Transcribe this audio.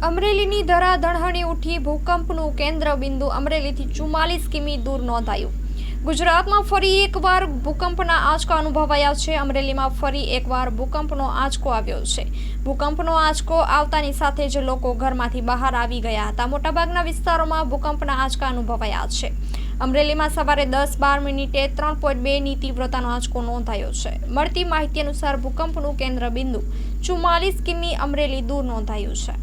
અમરેલીની ધરાધણહણી ઉઠી ભૂકંપનું કેન્દ્ર બિંદુ અમરેલીથી 44 કિમી દૂર નોંધાયું। ગુજરાતમાં ફરી એકવાર ભૂકંપના આંચકા અનુભવાયા છે। અમરેલીમાં ફરી એકવાર ભૂકંપનો આંચકો આવ્યો છે। ભૂકંપનો આંચકો આવતાની સાથે જ લોકો ઘરમાંથી બહાર આવી ગયા હતા। મોટાભાગના વિસ્તારોમાં ભૂકંપના આંચકા અનુભવાયા છે। અમરેલીમાં સવારે 10:12 મિનિટે 3.2ની તીવ્રતાનો આંચકો નોંધાયો છે। મળતી માહિતી અનુસાર ભૂકંપનું કેન્દ્ર બિંદુ 44 કિમી અમરેલી દૂર નોંધાયું છે।